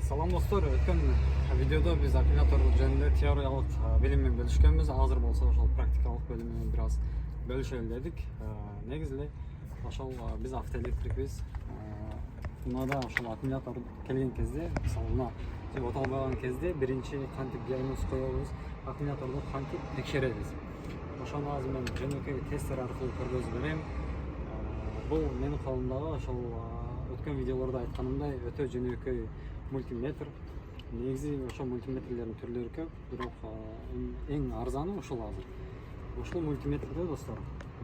Салам достор, өткен видеода біз аккумулятор жөнүндө теориялык билим менен бөлүшкөнбүз. Азыр болсо ошол практикалык бөлүм менен бир аз бөлүшөлү дедик. Негизи эле ошол биз автоэлектрикбиз. Мынада ошол аккумулятор келген кезде, мисалы мына отолбогон кезде биринчи кантип диагноз коебуз, аккумуляторду кантип текшеребиз. Ошону азыр мен жөнөкөй тестер аркылуу көргөзүп берем. Бул менин колумдагы ошол өткөн видеолордо айтканымдай өтө жөнөкөй мультиметр. Негизи ошол мультиметрлердин түрлөрү көп, бирок эң арзаны ушул азыр. Ушул мультиметрде достор,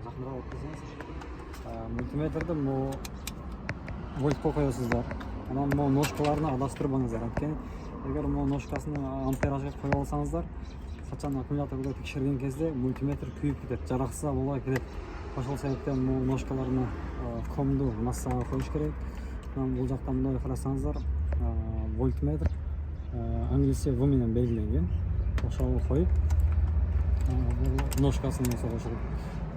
жакыныраак алып келсеңиз, мультиметрди могу вольтко коесуздар. Анан могу ножкаларына адастырбаңыздар. Анткени эгер могу ножкасын амперажга коюп алсаңыздар, качан аккумуляторду текшерген кезде мультиметр күйүп кетет, жараксыз болбой кетет. Ошол себептен могу ножкаларына комду массага коюш керек. Бул жакта мындай карасаңыздар, вольтметр англисче В менен белгиленген. Ошол коюп, ножкасын кошуп.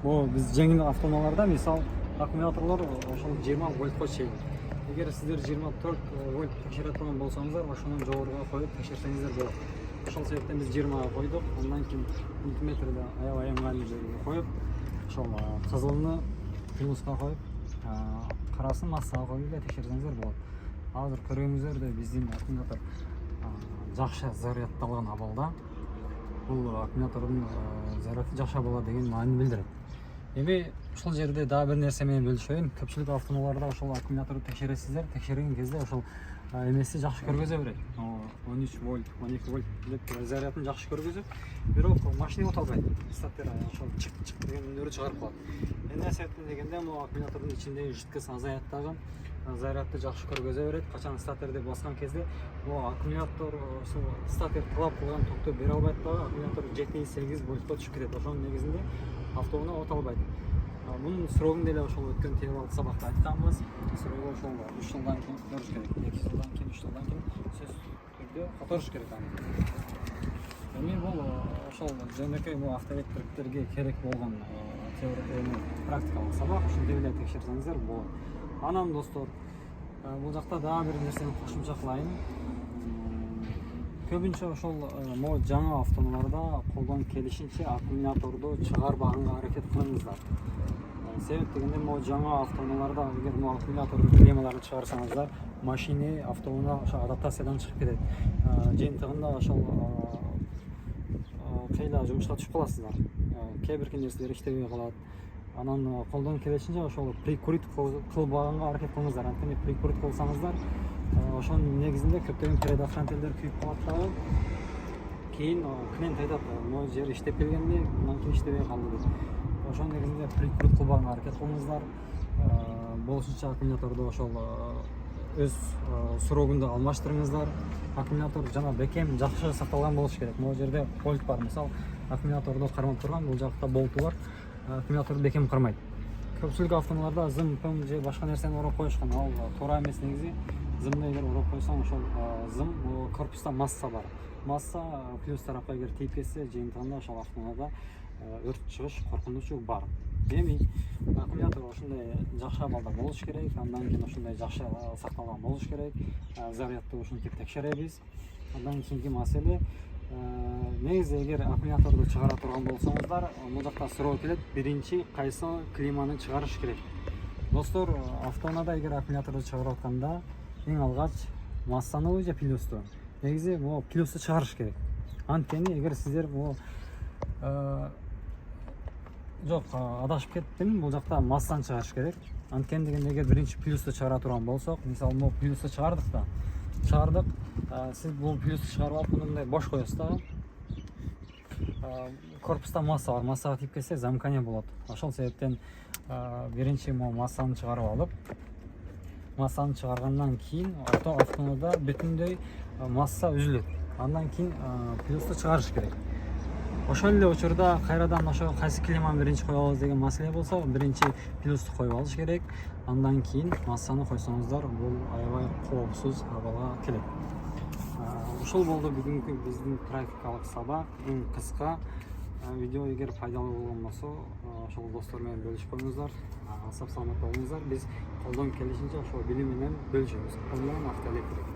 Бул биз жеңил автоунааларда мисал аккумуляторлор ошол 20 вольтко чейин. Эгер сиздер 24 вольт текшере турган болсоңуздар, ошондон жогоруга коюп текшерсеңиздер болот. Ошол себептен биз 20 койдук. Андан кийин мультиметрди аябай ыңгайлуу жерге коюп, ошол кызылны плюска коюп, карасын массага коюп эле текшерсеңиздер болот. Азыр көргөнүңүздөрдөй биздин аккумулятор жакшы заряддалган абалда. Бул аккумулятордун заряды жакшы болот деген маанини билдирет. Эми ушул жерде дагы бир нерсе менен бөлүшөйүн. Көпчүлүк автоунааларда ошол аккумуляторду текшересиздер, текшерген кезде ошол эмеси жакшы көргөзө берет. 13 вольт, 12 вольт деп зарядын жакшы көргөзөт. Бирок машина оталбайт. Статер ошол чык деген үндөр чыгарып калат. Эмне себептен дегенде, могу аккумулятордун ичиндеги жидкость азаят дагы зарядды жакшы көргөзө берет. Качан статерди баскан кезде могу аккумулятор статер талап кылган токту бере албайт дагы, аккумулятор 7-8 вольтко түшүп кетет. Ошонун негизинде автоунаа оталбайт. Bunun срогун деле ошол өткөн теориялык сабакта айтканбыз. Срогу ошол 3 жылдан кийин которуш керек. 2 жылдан кийин, 3 жылдан кийин сөз түрдө которуш керек аны. Эми бул ошол жөнөкөй бул автоэлектриктерге керек болгон практикалык сабак. Ушинтип эле текшерсеңиздер болот. Анан достор, бул жакта дагы бир нерсени кошумча кылайын. Көбүнчө ошол могу жаңы автоунааларда колдон келишинче аккумуляторду чыгарбаганга аракет кылыңыздар. Себеп дегенде, могу жаңы автоунааларда эгер могу аккумулятордун клеммаларын чыгарсаңыздар, машина автоунаа ошо адаптациядан чыгып кетет. Жыйынтыгында ошол кыйла жумушка түшүп каласыздар. Кээ бир нерселер иштебей калат. Анан колдон келишинче ошол прикурит кылбаганга аракет кылыңыздар. Анткени прикурит кылсаңыздар, ошонун негизинде көптөгөн предохранительдер күйүп калат дагы. Кийин клиент айтат, могу жер иштеп келгенде, андан кийин иштебей калды деп. Ошонун негизинде прикурит кылбаганга аракет кылыңыздар. Болушунча аккумуляторду ошол өз срогунда алмаштырыңыздар. Аккумулятор жана бекем жакшы сакталган болуш керек. Могу жерде болт бар. Мисал, аккумуляторду кармап турган, бул жакта болту бар. Аккумуляторду бекем кармайт. Көпчүлүк автоунааларда зым, пым же башка нерсени ороп коюшкан. Ал туура эмес. Негизи зымды эгер ороп койсоң, ошол зым корпуста масса бар. Масса плюс тарапка эгер тийип кетсе, жыйынтыгында ошол автоунаада өрт чыгыш коркунучу бар. Эми аккумулятор ошондой жакшы абалда болуш керек, андан кийин ошондой жакшы сакталган болуш керек. Зарядды ушинтип текшеребиз. Андан кийинки маселе, негизи эгер аккумуляторду чыгара турган болсоңуздар, бул жакта суроо келет, биринчи кайсы клемманы чыгарыш керек. Достор, автоунаада эгер аккумуляторду чыгарып атканда, эң алгач массаныбы же плюсту? Негизи могу плюсту чыгарыш керек. Анткени эгер сиздер могу жок, адашып кеттим, бул жакта массаны чыгарыш керек. Анткени дегенде, эгер биринчи плюсту чыгара турган болсок, мисалы могу плюсту чыгардык. Сиз бул плюсту чыгарып алып, мындай бош коесуз да. Корпуста масса бар, массага тийип кетсе замкание болот. Ошол себептен биринчи могу массаны чыгарып алып, массаны чыгаргандан кийин автоунаада бүтүндөй масса үзүлөт. Андан кийин плюсту чыгарыш керек. Ошол эле учурда кайрадан ошо кайсы клемманы биринчи коебуз деген маселе болсо, биринчи плюсту коюп алыш керек. Андан кийин массаны койсоңуздар, бул аябай коопсуз абалга келет. Ушул болду бүгүнкү биздин практикалык сабак. Эң кыска видео. Эгер пайдалуу болгон болсо, ошол достор менен бөлүшүп коюңуздар. Сап саламатта болуңуздар. Биз колдон келишинче ошол билим менен бөлүшөбүз. Колдон автоэлектрик.